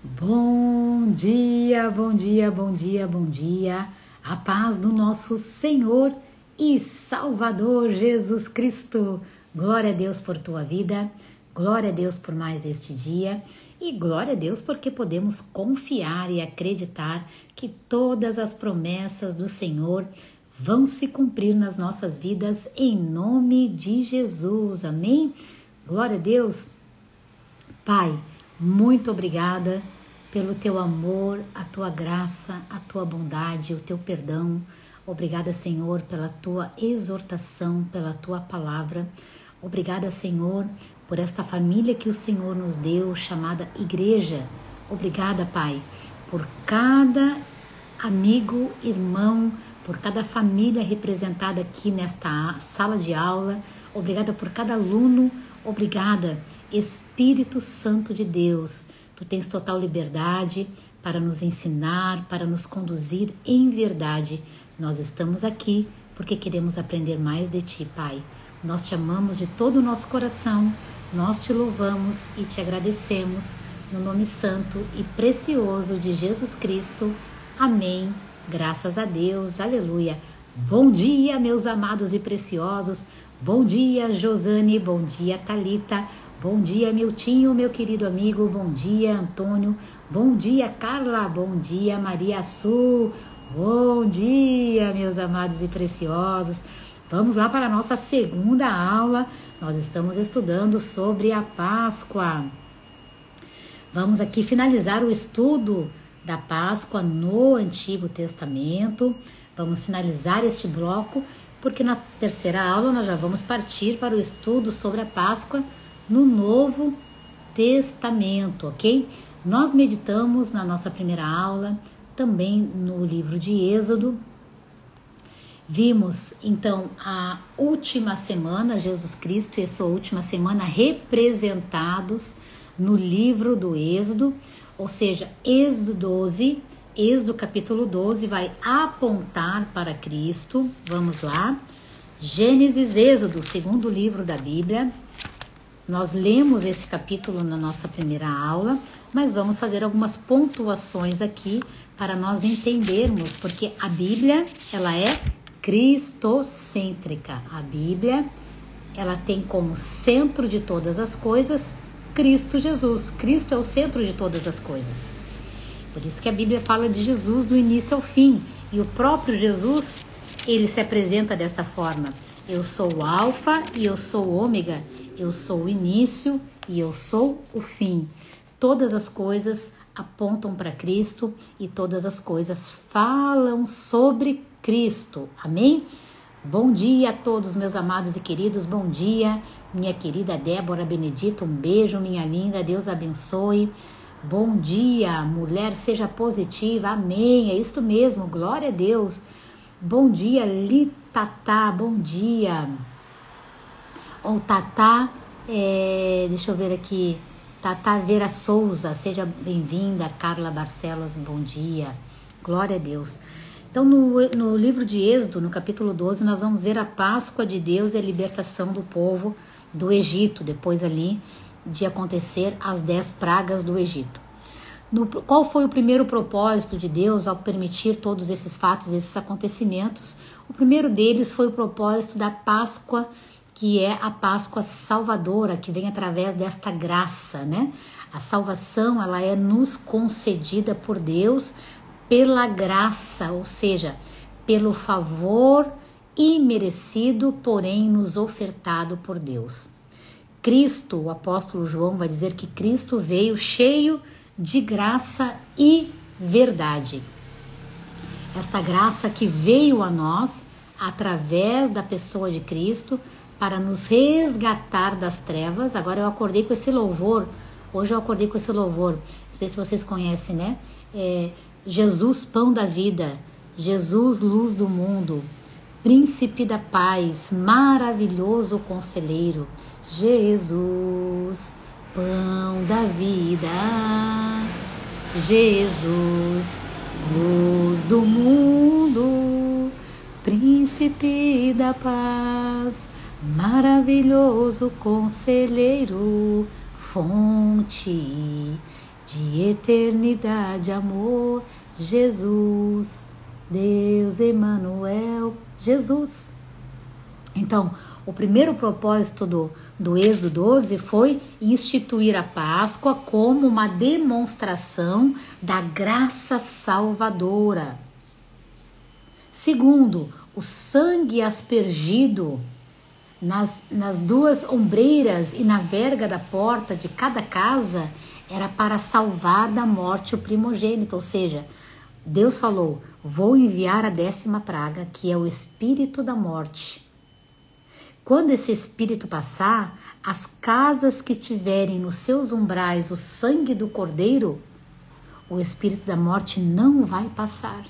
Bom dia, bom dia, bom dia, bom dia. A paz do nosso Senhor e Salvador Jesus Cristo. Glória a Deus por tua vida, glória a Deus por mais este dia e glória a Deus porque podemos confiar e acreditar que todas as promessas do Senhor vão se cumprir nas nossas vidas em nome de Jesus. Amém? Glória a Deus. Pai, muito obrigada pelo teu amor, a tua graça, a tua bondade, o teu perdão. Obrigada, Senhor, pela tua exortação, pela tua palavra. Obrigada, Senhor, por esta família que o Senhor nos deu, chamada igreja. Obrigada, Pai, por cada amigo, irmão, por cada família representada aqui nesta sala de aula. Obrigada por cada aluno. Obrigada, Espírito Santo de Deus. Tu tens total liberdade para nos ensinar, para nos conduzir em verdade. Nós estamos aqui porque queremos aprender mais de Ti, Pai. Nós te amamos de todo o nosso coração, nós te louvamos e te agradecemos no nome santo e precioso de Jesus Cristo. Amém. Graças a Deus. Aleluia. Bom dia, meus amados e preciosos. Bom dia, Josane. Bom dia, Thalita. Bom dia, Miltinho, meu querido amigo. Bom dia, Antônio. Bom dia, Carla. Bom dia, Maria Su. Bom dia, meus amados e preciosos. Vamos lá para a nossa segunda aula. Nós estamos estudando sobre a Páscoa. Vamos aqui finalizar o estudo da Páscoa no Antigo Testamento. Vamos finalizar este bloco, porque na terceira aula nós já vamos partir para o estudo sobre a Páscoa no Novo Testamento, ok? Nós meditamos na nossa primeira aula, também no livro de Êxodo. Vimos, então, a última semana, Jesus Cristo e a sua última semana representados no livro do Êxodo, ou seja, Êxodo 12, Êxodo capítulo 12 vai apontar para Cristo. Vamos lá. Gênesis, Êxodo, segundo livro da Bíblia. Nós lemos esse capítulo na nossa primeira aula, mas vamos fazer algumas pontuações aqui para nós entendermos, porque a Bíblia, ela é cristocêntrica. A Bíblia, ela tem como centro de todas as coisas Cristo Jesus. Cristo é o centro de todas as coisas. Por isso que a Bíblia fala de Jesus do início ao fim. E o próprio Jesus, ele se apresenta desta forma. Eu sou o Alfa e eu sou o Ômega. Eu sou o início e eu sou o fim. Todas as coisas apontam para Cristo e todas as coisas falam sobre Cristo. Amém? Bom dia a todos, meus amados e queridos. Bom dia, minha querida Débora Benedito. Um beijo, minha linda. Deus abençoe. Bom dia, mulher, seja positiva. Amém. É isto mesmo. Glória a Deus. Bom dia, Litatá. Bom dia. Ou Tatá, deixa eu ver aqui. Tatá Vera Souza, seja bem-vinda. Carla Barcelos, bom dia. Glória a Deus. Então, no livro de Êxodo, no capítulo 12, nós vamos ver a Páscoa de Deus e a libertação do povo do Egito, depois ali de acontecer as 10 pragas do Egito. Qual foi o primeiro propósito de Deus ao permitir todos esses fatos, esses acontecimentos? O primeiro deles foi o propósito da Páscoa, que é a Páscoa salvadora, que vem através desta graça, né? A salvação, ela é nos concedida por Deus pela graça, ou seja, pelo favor imerecido, porém nos ofertado por Deus. Cristo, o apóstolo João vai dizer que Cristo veio cheio de graça e verdade. Esta graça que veio a nós através da pessoa de Cristo para nos resgatar das trevas. Agora eu acordei com esse louvor, hoje eu acordei com esse louvor, não sei se vocês conhecem, né? Jesus, pão da vida, Jesus, luz do mundo, príncipe da paz, maravilhoso conselheiro, Jesus, pão da vida, Jesus, luz do mundo, príncipe da paz, maravilhoso conselheiro, fonte de eternidade, amor, Jesus, Deus Emanuel, Jesus. Então, o primeiro propósito do Êxodo 12 foi instituir a Páscoa como uma demonstração da graça salvadora. Segundo, o sangue aspergido nas duas ombreiras e na verga da porta de cada casa era para salvar da morte o primogênito, ou seja, Deus falou, vou enviar a 10ª praga, que é o espírito da morte. Quando esse espírito passar, as casas que tiverem nos seus umbrais o sangue do cordeiro, o espírito da morte não vai passar.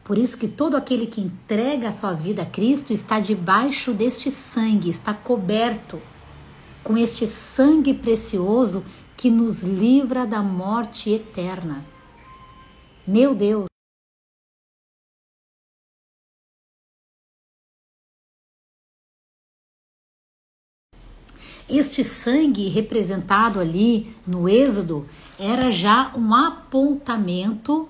Por isso que todo aquele que entrega a sua vida a Cristo está debaixo deste sangue, está coberto com este sangue precioso que nos livra da morte eterna. Meu Deus! Este sangue representado ali no Êxodo era já um apontamento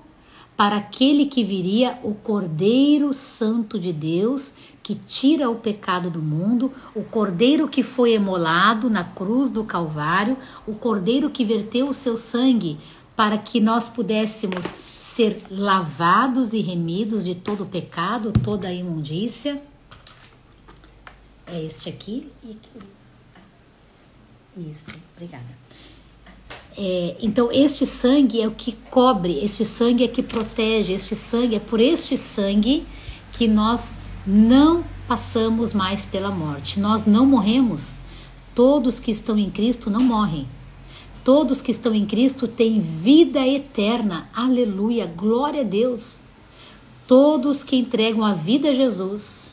para aquele que viria, o Cordeiro Santo de Deus, que tira o pecado do mundo, o Cordeiro que foi emolado na cruz do Calvário, o Cordeiro que verteu o seu sangue para que nós pudéssemos ser lavados e remidos de todo o pecado, toda a imundícia. É este aqui e aqui. Isso, obrigada. Então este sangue é o que cobre, este sangue é que protege, este sangue é por este sangue que nós não passamos mais pela morte, nós não morremos. Todos que estão em Cristo não morrem, todos que estão em Cristo têm vida eterna, aleluia, glória a Deus. Todos que entregam a vida a Jesus,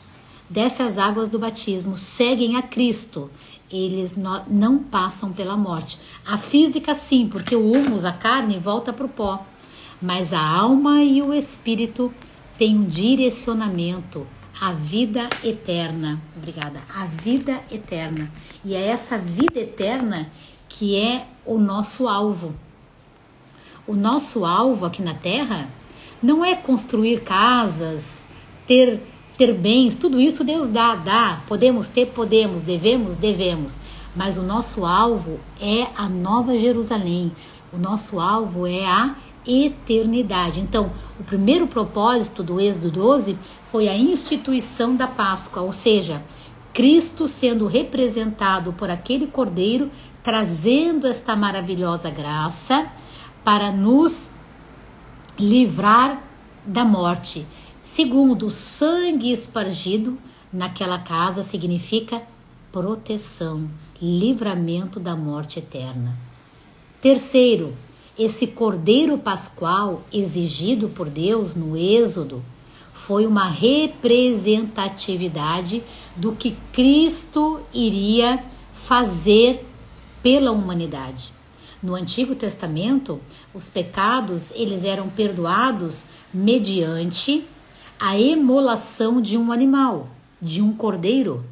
descem as águas do batismo, seguem a Cristo, eles não passam pela morte. A física sim, porque o humus, a carne, volta para o pó. Mas a alma e o espírito têm um direcionamento, a vida eterna. Obrigada. A vida eterna. E é essa vida eterna que é o nosso alvo. O nosso alvo aqui na Terra não é construir casas, ter bens, tudo isso Deus dá, podemos ter, podemos, devemos, mas o nosso alvo é a Nova Jerusalém, o nosso alvo é a eternidade. Então, o primeiro propósito do Êxodo 12 foi a instituição da Páscoa, ou seja, Cristo sendo representado por aquele Cordeiro, trazendo esta maravilhosa graça para nos livrar da morte. Segundo, o sangue espargido naquela casa significa proteção, livramento da morte eterna. Terceiro, esse cordeiro pascual exigido por Deus no Êxodo foi uma representatividade do que Cristo iria fazer pela humanidade. No Antigo Testamento, os pecados eles eram perdoados mediante a emolação de um animal, de um cordeiro.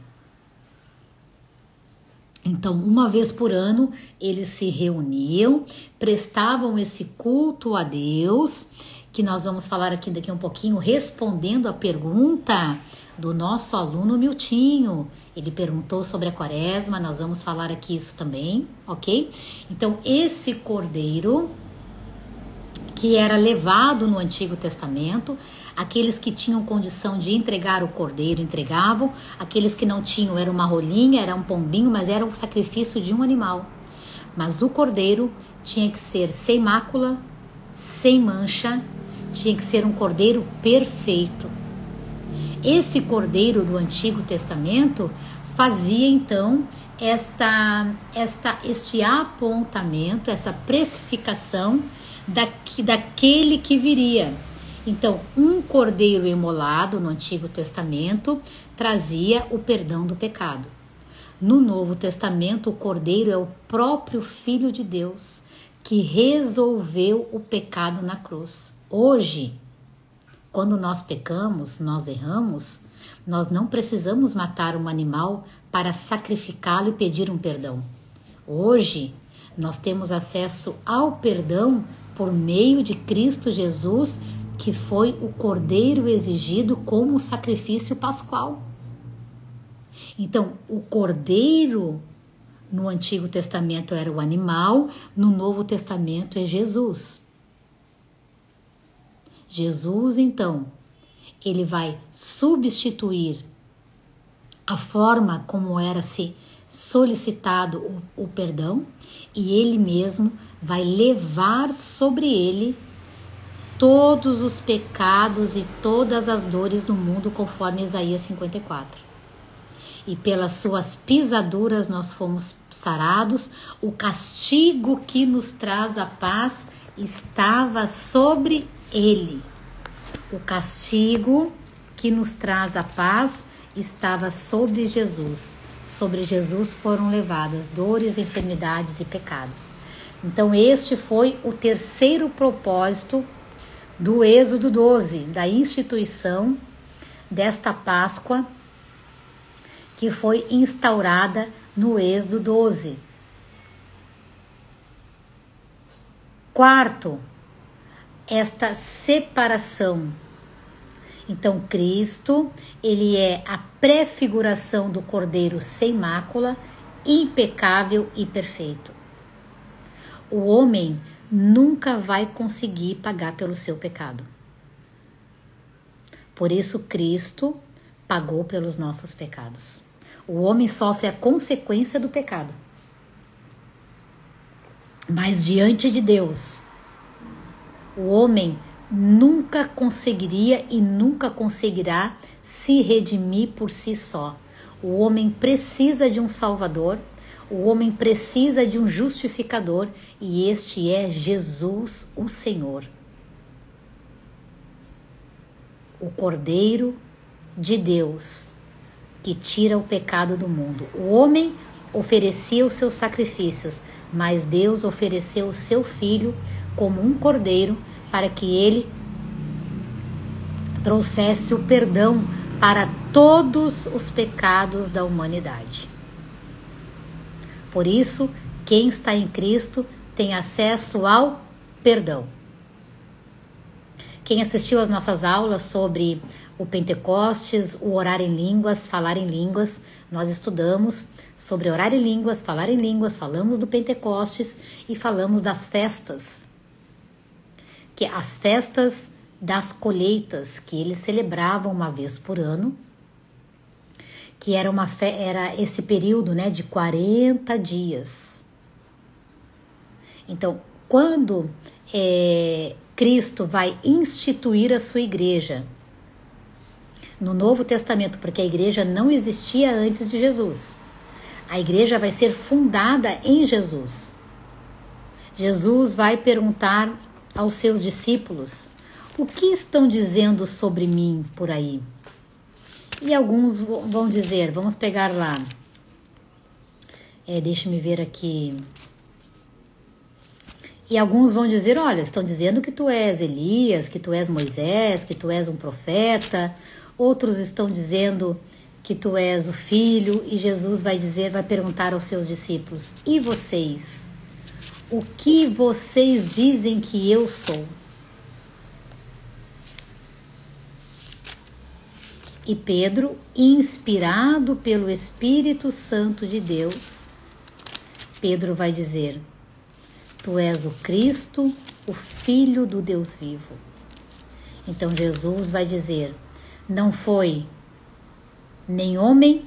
Então, uma vez por ano, eles se reuniam, prestavam esse culto a Deus, que nós vamos falar aqui daqui um pouquinho, respondendo a pergunta do nosso aluno Miltinho. Ele perguntou sobre a quaresma, nós vamos falar aqui isso também, ok? Então, esse cordeiro que era levado no Antigo Testamento, aqueles que tinham condição de entregar o cordeiro, entregavam. Aqueles que não tinham, era uma rolinha, era um pombinho, mas era o sacrifício de um animal. Mas o cordeiro tinha que ser sem mácula, sem mancha, tinha que ser um cordeiro perfeito. Esse cordeiro do Antigo Testamento fazia então este apontamento, essa precificação daquele que viria. Então, um cordeiro imolado no Antigo Testamento trazia o perdão do pecado. No Novo Testamento, o cordeiro é o próprio Filho de Deus que resolveu o pecado na cruz. Hoje, quando nós pecamos, nós erramos, nós não precisamos matar um animal para sacrificá-lo e pedir um perdão. Hoje, Nós temos acesso ao perdão por meio de Cristo Jesus, que foi o cordeiro exigido como sacrifício pascual. Então, o cordeiro no Antigo Testamento era o animal, no Novo Testamento é Jesus. Jesus, então, ele vai substituir a forma como era se solicitado o perdão, e ele mesmo vai levar sobre ele todos os pecados e todas as dores do mundo, conforme Isaías 54. E pelas suas pisaduras nós fomos sarados, o castigo que nos traz a paz estava sobre ele. O castigo que nos traz a paz estava sobre Jesus. Sobre Jesus foram levadas dores, enfermidades e pecados. Então este foi o terceiro propósito do Êxodo 12, da instituição desta Páscoa que foi instaurada no Êxodo 12. Quarto, esta separação. Então, Cristo, ele é a prefiguração do Cordeiro sem mácula, impecável e perfeito. O homem nunca vai conseguir pagar pelo seu pecado. Por isso, Cristo pagou pelos nossos pecados. O homem sofre a consequência do pecado. Mas diante de Deus, o homem nunca conseguiria e nunca conseguirá se redimir por si só. O homem precisa de um Salvador, o homem precisa de um justificador, e este é Jesus, o Senhor. O Cordeiro de Deus, que tira o pecado do mundo. O homem oferecia os seus sacrifícios, mas Deus ofereceu o seu Filho como um cordeiro para que ele trouxesse o perdão para todos os pecados da humanidade. Por isso, quem está em Cristo tem acesso ao perdão. Quem assistiu às nossas aulas sobre o Pentecostes, o orar em línguas, falar em línguas, nós estudamos sobre orar em línguas, falar em línguas, falamos do Pentecostes e falamos das festas, que as festas das colheitas, que eles celebravam uma vez por ano, que era esse período, né, de 40 dias. Então, quando Cristo vai instituir a sua igreja no Novo Testamento, porque a igreja não existia antes de Jesus. A igreja vai ser fundada em Jesus. Jesus vai perguntar aos seus discípulos: o que estão dizendo sobre mim por aí? E alguns vão dizer, vamos pegar lá, deixa-me ver aqui. E alguns vão dizer, olha, estão dizendo que tu és Elias, que tu és Moisés, que tu és um profeta. Outros estão dizendo que tu és o Filho. E Jesus vai perguntar aos seus discípulos: e vocês? O que vocês dizem que eu sou? E Pedro, inspirado pelo Espírito Santo de Deus, Pedro vai dizer: tu és o Cristo, o Filho do Deus vivo. Então Jesus vai dizer: não foi nem homem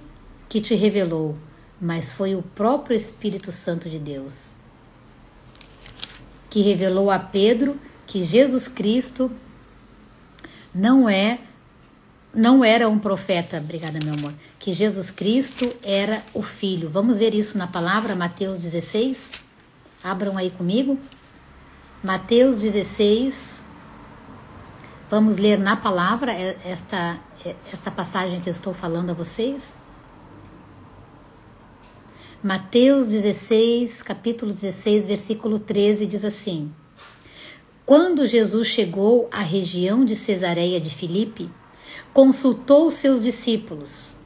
que te revelou, mas foi o próprio Espírito Santo de Deus, que revelou a Pedro que Jesus Cristo não era um profeta. Obrigada, meu amor. Que Jesus Cristo era o Filho. Vamos ver isso na palavra, Mateus 16. Abram aí comigo. Mateus 16. Vamos ler na palavra esta passagem que eu estou falando a vocês. Mateus 16, capítulo 16, versículo 13, diz assim: quando Jesus chegou à região de Cesareia de Filipe, consultou seus discípulos: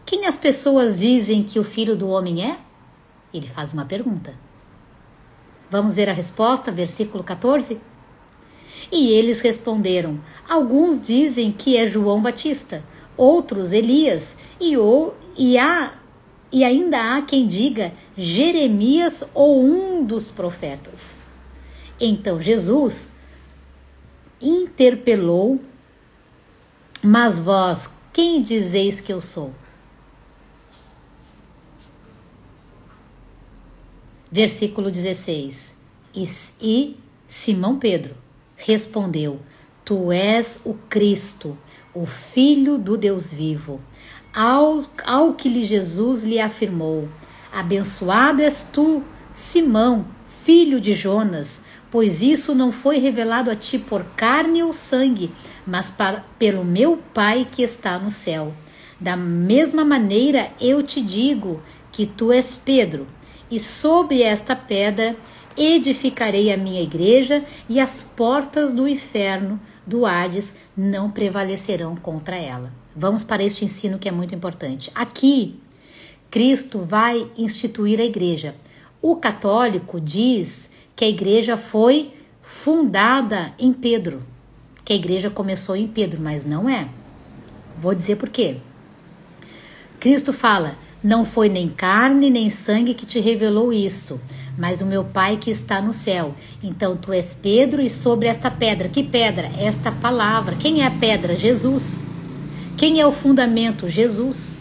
quem as pessoas dizem que o Filho do Homem é? Ele faz uma pergunta. Vamos ver a resposta, versículo 14? E eles responderam: alguns dizem que é João Batista, outros Elias, e ainda há quem diga Jeremias ou um dos profetas. Então Jesus interpelou: mas vós, quem dizeis que eu sou? Versículo 16. E Simão Pedro respondeu: tu és o Cristo, o Filho do Deus vivo. Ao que Jesus lhe afirmou: abençoado és tu, Simão, filho de Jonas, pois isso não foi revelado a ti por carne ou sangue, mas pelo meu Pai que está no céu. Da mesma maneira eu te digo que tu és Pedro, e sobre esta pedra edificarei a minha igreja, e as portas do inferno, do Hades, não prevalecerão contra ela. Vamos para este ensino que é muito importante. Aqui, Cristo vai instituir a igreja. O católico diz que a igreja foi fundada em Pedro, que a igreja começou em Pedro, mas não é. Vou dizer por quê. Cristo fala: não foi nem carne nem sangue que te revelou isso, mas o meu Pai que está no céu. Então tu és Pedro, e sobre esta pedra, que pedra? Esta palavra. Quem é a pedra? Jesus. Quem é o fundamento? Jesus.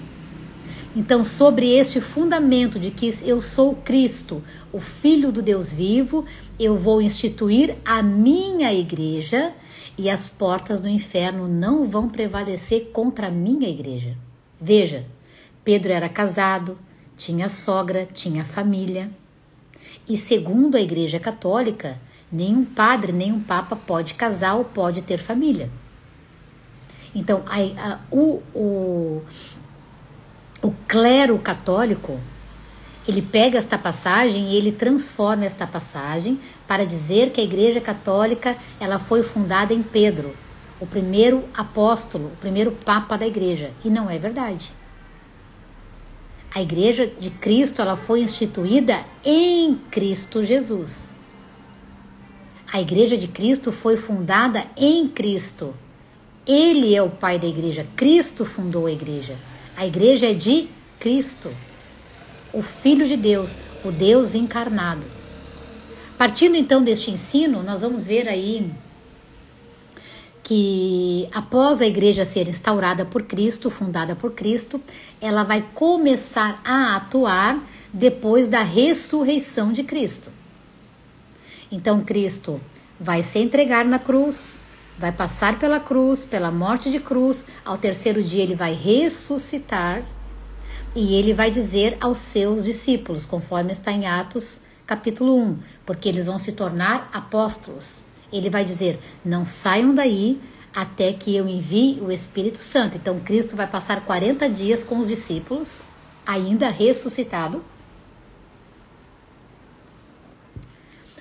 Então, sobre este fundamento de que eu sou Cristo, o Filho do Deus vivo, eu vou instituir a minha igreja, e as portas do inferno não vão prevalecer contra a minha igreja. Veja, Pedro era casado, tinha sogra, tinha família. E segundo a Igreja Católica, nenhum padre, nenhum papa pode casar ou pode ter família. Então, o clero católico, ele pega esta passagem e ele transforma esta passagem para dizer que a Igreja Católica ela foi fundada em Pedro, o primeiro apóstolo, o primeiro papa da Igreja. E não é verdade. A Igreja de Cristo ela foi instituída em Cristo Jesus. A Igreja de Cristo foi fundada em Cristo. Ele é o Pai da Igreja. Cristo fundou a Igreja. A Igreja é de Cristo, o Filho de Deus, o Deus encarnado. Partindo então deste ensino, nós vamos ver aí que após a igreja ser instaurada por Cristo, fundada por Cristo, ela vai começar a atuar depois da ressurreição de Cristo. Então Cristo vai se entregar na cruz, vai passar pela cruz, pela morte de cruz, ao terceiro dia ele vai ressuscitar e ele vai dizer aos seus discípulos, conforme está em Atos capítulo 1, porque eles vão se tornar apóstolos. Ele vai dizer: não saiam daí até que eu envie o Espírito Santo. Então Cristo vai passar 40 dias com os discípulos, ainda ressuscitado.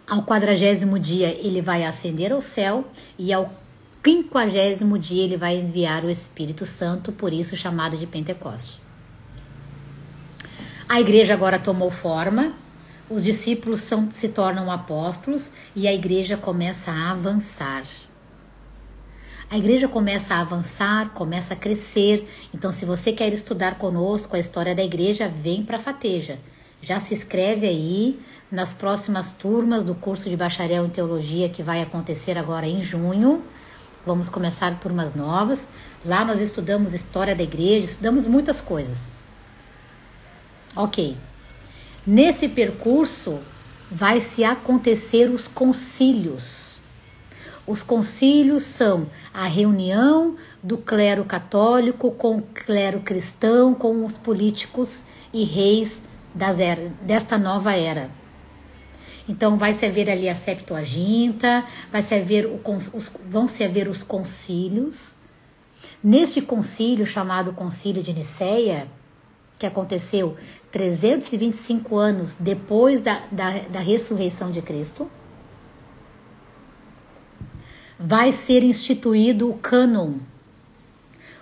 Ao 40º dia ele vai ascender ao céu, e ao 50º dia ele vai enviar o Espírito Santo, por isso chamado de Pentecoste. A igreja agora tomou forma, os discípulos se tornam apóstolos e a igreja começa a avançar. A igreja começa a avançar, começa a crescer. Então, se você quer estudar conosco a história da igreja, vem para a Fateja. Já se inscreve aí nas próximas turmas do curso de bacharel em teologia que vai acontecer agora em junho. Vamos começar turmas novas. Lá nós estudamos história da igreja, estudamos muitas coisas. Ok. Nesse percurso vai se acontecer os concílios. Os concílios são a reunião do clero católico com o clero cristão, com os políticos e reis desta nova era. Então vai se haver ali a Septuaginta, vão se haver os concílios. Neste concílio chamado Concílio de Nicéia, que aconteceu 325 anos depois da ressurreição de Cristo, vai ser instituído o cânon.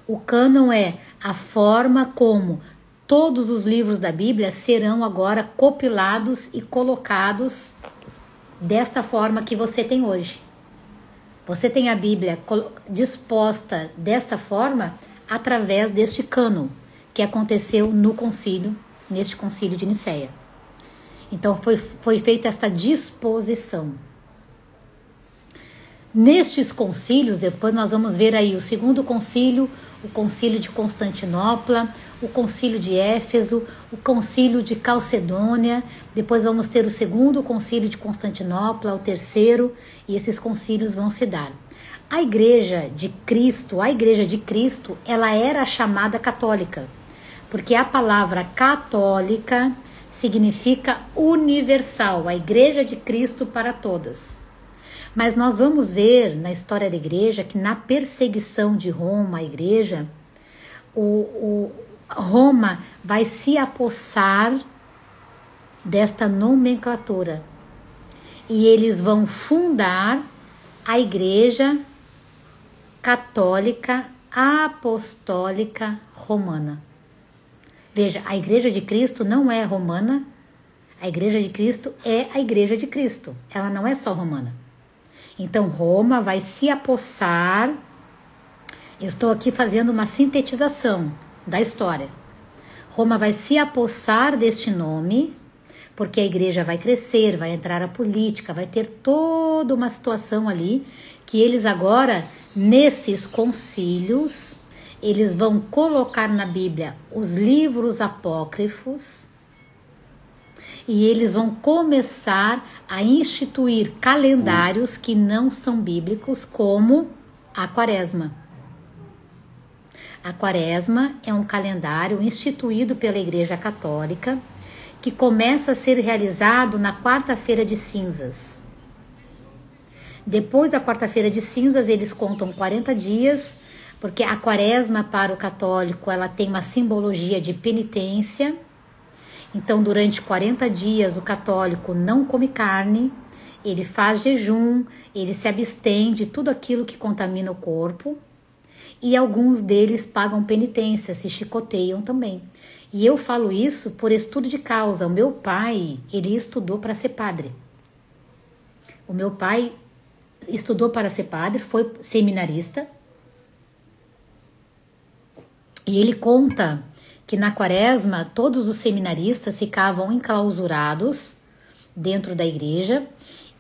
O cânon é a forma como todos os livros da Bíblia serão agora compilados e colocados desta forma que você tem hoje. Você tem a Bíblia disposta desta forma através deste cânon que aconteceu no concílio, neste concílio de Nicéia. Então foi feita esta disposição. Nestes concílios, depois nós vamos ver aí o segundo concílio, o concílio de Constantinopla, o concílio de Éfeso, o concílio de Calcedônia, depois vamos ter o segundo concílio de Constantinopla, o terceiro, e esses concílios vão se dar. A igreja de Cristo, ela era chamada católica, porque a palavra católica significa universal, a igreja de Cristo para todas. Mas nós vamos ver na história da igreja que na perseguição de Roma, a igreja, Roma vai se apossar desta nomenclatura e eles vão fundar a igreja católica apostólica romana. Veja, a igreja de Cristo não é romana, a igreja de Cristo é a igreja de Cristo, ela não é só romana. Então Roma vai se apossar, eu estou aqui fazendo uma sintetização da história. Roma vai se apossar deste nome, porque a igreja vai crescer, vai entrar a política, vai ter toda uma situação ali, que eles agora, nesses concílios, eles vão colocar na Bíblia os livros apócrifos, e eles vão começar a instituir calendários que não são bíblicos, como a Quaresma. A Quaresma é um calendário instituído pela Igreja Católica que começa a ser realizado na quarta-feira de cinzas. Depois da quarta-feira de cinzas, eles contam 40 dias, porque a Quaresma para o católico ela tem uma simbologia de penitência. Então, durante 40 dias, o católico não come carne, ele faz jejum, ele se abstém de tudo aquilo que contamina o corpo, e alguns deles pagam penitência, se chicoteiam também. E eu falo isso por estudo de causa. O meu pai, ele estudou para ser padre. O meu pai estudou para ser padre, foi seminarista, e ele conta que na Quaresma todos os seminaristas ficavam enclausurados dentro da igreja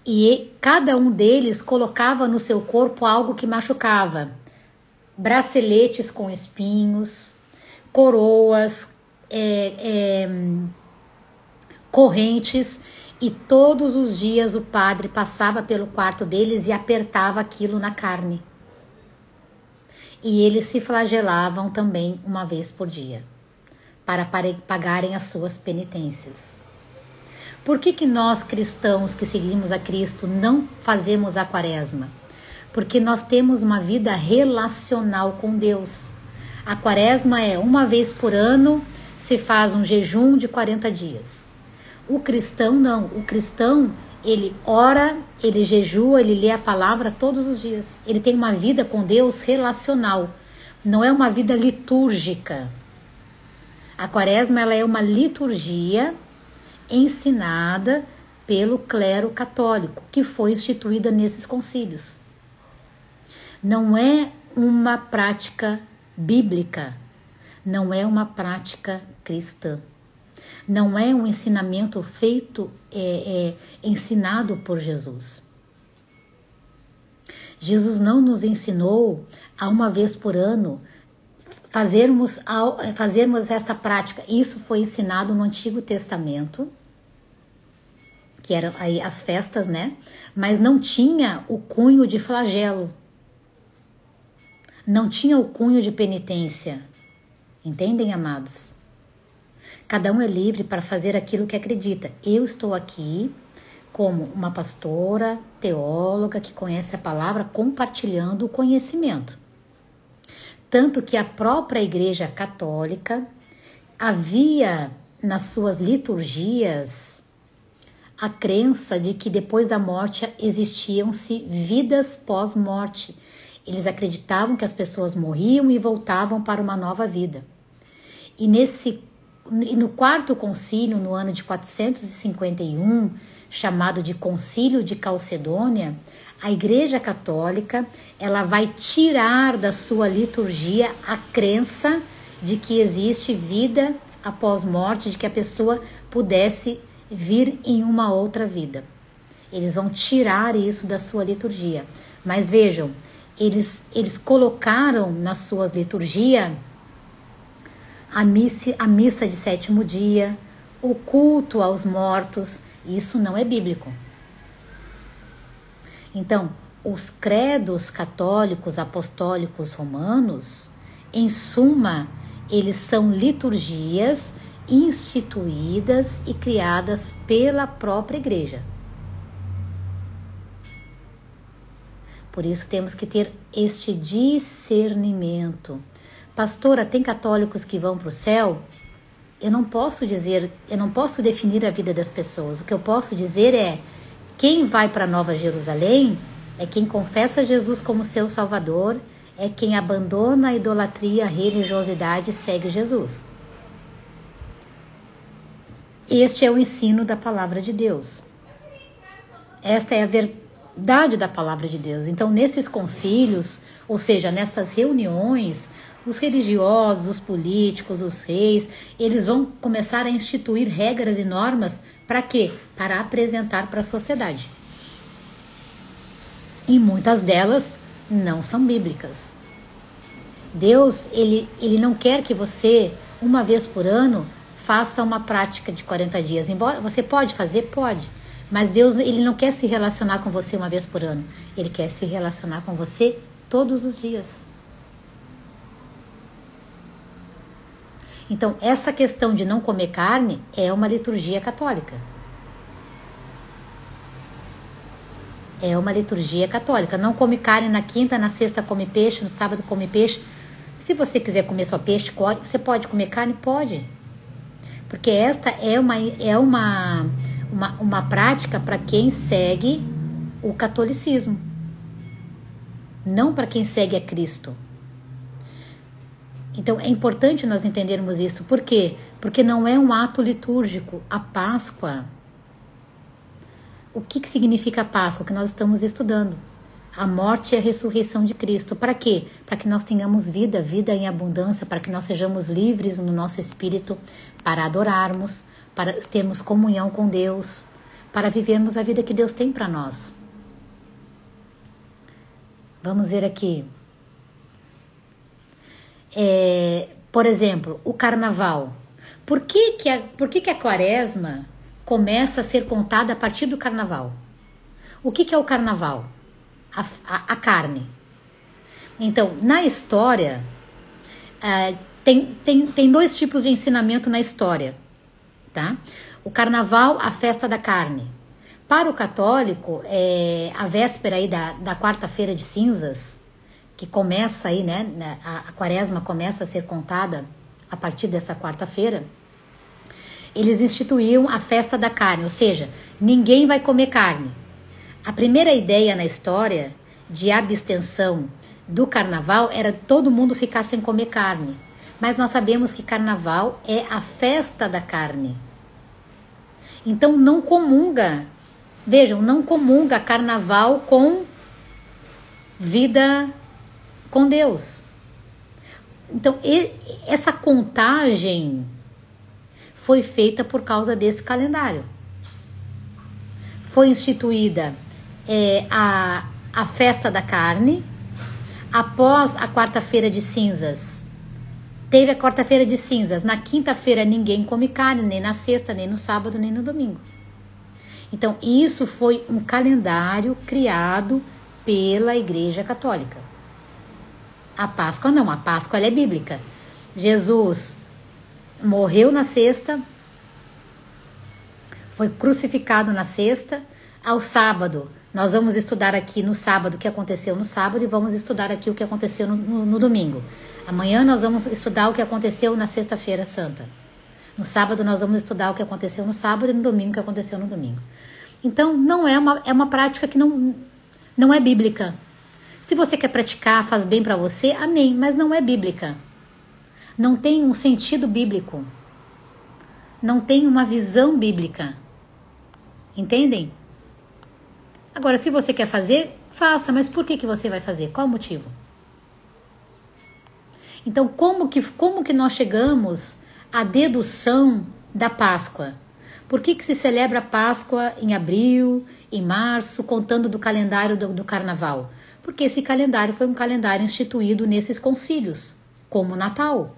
e cada um deles colocava no seu corpo algo que machucava. Braceletes com espinhos, coroas, correntes, e todos os dias o padre passava pelo quarto deles e apertava aquilo na carne. E eles se flagelavam também uma vez por dia, para pagarem as suas penitências. Por que nós cristãos que seguimos a Cristo não fazemos a Quaresma? Porque nós temos uma vida relacional com Deus. A Quaresma é uma vez por ano, se faz um jejum de 40 dias. O cristão não, o cristão ele ora, ele jejua, ele lê a palavra todos os dias. Ele tem uma vida com Deus relacional, não é uma vida litúrgica. A Quaresma ela é uma liturgia ensinada pelo clero católico, que foi instituída nesses concílios. Não é uma prática bíblica, não é uma prática cristã, não é um ensinamento feito, ensinado por Jesus. Jesus não nos ensinou a uma vez por ano fazermos esta prática. Isso foi ensinado no Antigo Testamento, que eram aí as festas, né? Mas não tinha o cunho de flagelo, não tinha o cunho de penitência. Entendem, amados? Cada um é livre para fazer aquilo que acredita. Eu estou aqui como uma pastora, teóloga, que conhece a palavra, compartilhando o conhecimento. Tanto que a própria Igreja Católica havia nas suas liturgias a crença de que depois da morte existiam-se vidas pós-morte. Eles acreditavam que as pessoas morriam e voltavam para uma nova vida. E no quarto concílio, no ano de 451, chamado de Concílio de Calcedônia, a Igreja Católica, ela vai tirar da sua liturgia a crença de que existe vida após morte, de que a pessoa pudesse vir em uma outra vida. Eles vão tirar isso da sua liturgia. Mas vejam, eles colocaram nas suas liturgias a missa de sétimo dia, o culto aos mortos. Isso não é bíblico. Então, os credos católicos, apostólicos, romanos, em suma, eles são liturgias instituídas e criadas pela própria igreja. Por isso temos que ter este discernimento. Pastora, tem católicos que vão para o céu? Eu não posso definir a vida das pessoas. O que eu posso dizer é, quem vai para Nova Jerusalém é quem confessa Jesus como seu Salvador, é quem abandona a idolatria, a religiosidade e segue Jesus. Este é o ensino da palavra de Deus. Esta é a verdade da palavra de Deus. Então, nesses concílios, ou seja, nessas reuniões, os religiosos, os políticos, os reis, eles vão começar a instituir regras e normas para quê? Para apresentar para a sociedade. E muitas delas não são bíblicas. Deus, ele não quer que você, uma vez por ano, faça uma prática de 40 dias. Embora você pode fazer, pode. Mas Deus, ele não quer se relacionar com você uma vez por ano. Ele quer se relacionar com você todos os dias. Então, essa questão de não comer carne é uma liturgia católica. É uma liturgia católica. Não come carne na quinta, na sexta come peixe, no sábado come peixe. Se você quiser comer só peixe, você pode comer carne? Pode. Porque esta é uma prática para quem segue o catolicismo. Não para quem segue a Cristo. Então, é importante nós entendermos isso. Por quê? Porque não é um ato litúrgico. A Páscoa. O que significa a Páscoa? Que nós estamos estudando. A morte e a ressurreição de Cristo. Para quê? Para que nós tenhamos vida, vida em abundância, para que nós sejamos livres no nosso espírito, para adorarmos, para termos comunhão com Deus, para vivermos a vida que Deus tem para nós. Vamos ver aqui. Por exemplo, o carnaval. Por que a quaresma começa a ser contada a partir do carnaval? O que é o carnaval? A carne. Então, na história, tem dois tipos de ensinamento na história. Tá? O carnaval, a festa da carne. Para o católico, a véspera aí da quarta-feira de cinzas, que começa aí, né? A quaresma começa a ser contada a partir dessa quarta-feira. Eles instituíam a festa da carne, ou seja, ninguém vai comer carne. A primeira ideia na história de abstenção do carnaval era todo mundo ficar sem comer carne. Mas nós sabemos que carnaval é a festa da carne. Então não comunga, vejam, não comunga carnaval com vida com Deus. Então essa contagem foi feita por causa desse calendário. Foi instituída a festa da carne. Após a quarta-feira de cinzas, teve a quarta-feira de cinzas. Na quinta-feira ninguém come carne, nem na sexta, nem no sábado, nem no domingo. Então isso foi um calendário criado pela Igreja Católica. A Páscoa não, a Páscoa ela é bíblica. Jesus morreu na sexta, foi crucificado na sexta. Ao sábado, nós vamos estudar aqui no sábado o que aconteceu no sábado e vamos estudar aqui o que aconteceu no domingo. Amanhã nós vamos estudar o que aconteceu na sexta-feira santa. No sábado nós vamos estudar o que aconteceu no sábado e no domingo o que aconteceu no domingo. Então não é uma prática que não é bíblica. Se você quer praticar, faz bem para você, amém, mas não é bíblica. Não tem um sentido bíblico. Não tem uma visão bíblica. Entendem? Agora, se você quer fazer, faça, mas por que você vai fazer? Qual o motivo? Então, como que nós chegamos à dedução da Páscoa? Por que se celebra a Páscoa em abril, em março, contando do calendário do Carnaval? Porque esse calendário foi um calendário instituído nesses concílios, como o Natal.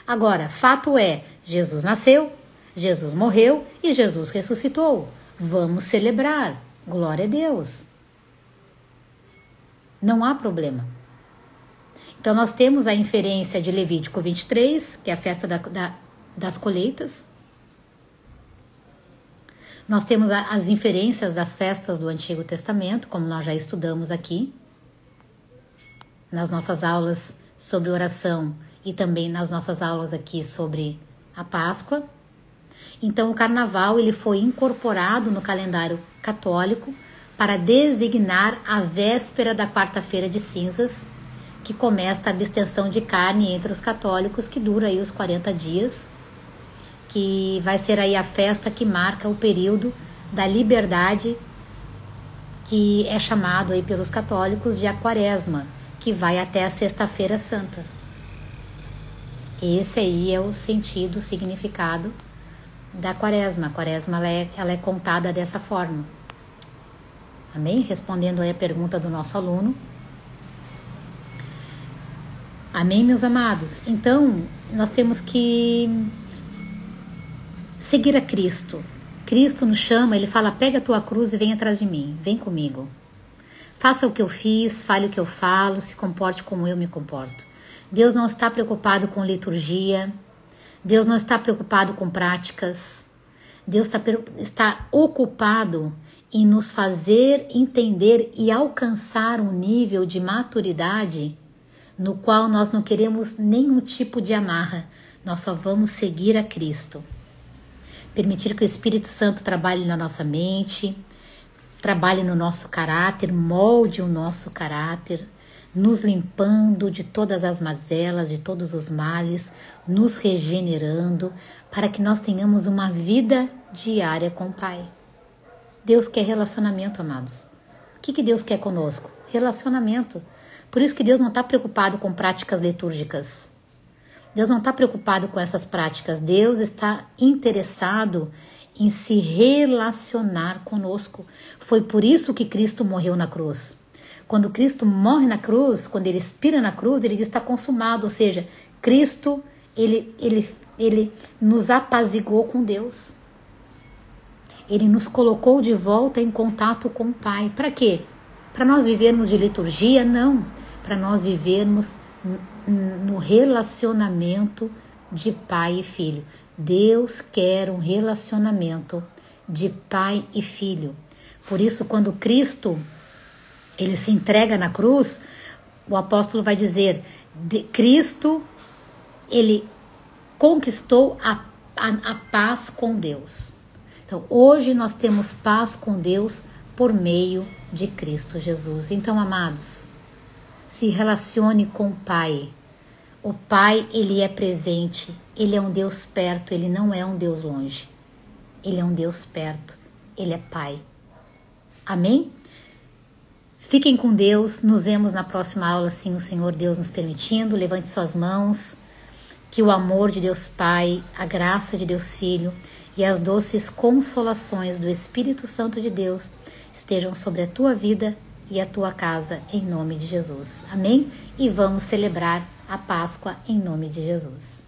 Agora, fato é, Jesus nasceu, Jesus morreu e Jesus ressuscitou. Vamos celebrar. Glória a Deus. Não há problema. Então, nós temos a inferência de Levítico 23, que é a festa das colheitas. Nós temos as inferências das festas do Antigo Testamento, como nós já estudamos aqui, nas nossas aulas sobre oração e também nas nossas aulas aqui sobre a Páscoa. Então, o Carnaval ele foi incorporado no calendário católico para designar a véspera da quarta-feira de cinzas, que começa a abstenção de carne entre os católicos, que dura aí os 40 dias, que vai ser aí a festa que marca o período da liberdade, que é chamado aí pelos católicos de a Quaresma, que vai até a Sexta-feira Santa. Esse aí é o sentido, o significado da Quaresma. A Quaresma ela é contada dessa forma. Amém? Respondendo aí a pergunta do nosso aluno. Amém, meus amados? Então, nós temos que seguir a Cristo. Cristo nos chama, ele fala, pega a tua cruz e vem atrás de mim, vem comigo. Faça o que eu fiz, fale o que eu falo, se comporte como eu me comporto. Deus não está preocupado com liturgia, Deus não está preocupado com práticas, Deus está ocupado em nos fazer entender e alcançar um nível de maturidade no qual nós não queremos nenhum tipo de amarra, nós só vamos seguir a Cristo. Permitir que o Espírito Santo trabalhe na nossa mente, trabalhe no nosso caráter, molde o nosso caráter, nos limpando de todas as mazelas, de todos os males, nos regenerando, para que nós tenhamos uma vida diária com o Pai. Deus quer relacionamento, amados. O que Deus quer conosco? Relacionamento. Por isso que Deus não está preocupado com práticas litúrgicas. Deus não está preocupado com essas práticas. Deus está interessado em se relacionar conosco. Foi por isso que Cristo morreu na cruz. Quando Cristo morre na cruz, quando ele expira na cruz, ele diz está consumado. Ou seja, Cristo, ele nos apaziguou com Deus. Ele nos colocou de volta em contato com o Pai. Para quê? Para nós vivermos de liturgia? Não. Para nós vivermos no relacionamento de pai e filho. Deus quer um relacionamento de pai e filho. Por isso, quando Cristo ele se entrega na cruz, o apóstolo vai dizer, Cristo, ele conquistou a paz com Deus. Então, hoje nós temos paz com Deus por meio de Cristo Jesus. Então, amados, se relacione com o Pai. O Pai, ele é presente, ele é um Deus perto, ele não é um Deus longe. Ele é um Deus perto, ele é Pai. Amém? Fiquem com Deus, nos vemos na próxima aula, se o Senhor Deus nos permitindo. Levante suas mãos, que o amor de Deus Pai, a graça de Deus Filho e as doces consolações do Espírito Santo de Deus estejam sobre a tua vida e a tua casa, em nome de Jesus. Amém? E vamos celebrar a Páscoa em nome de Jesus.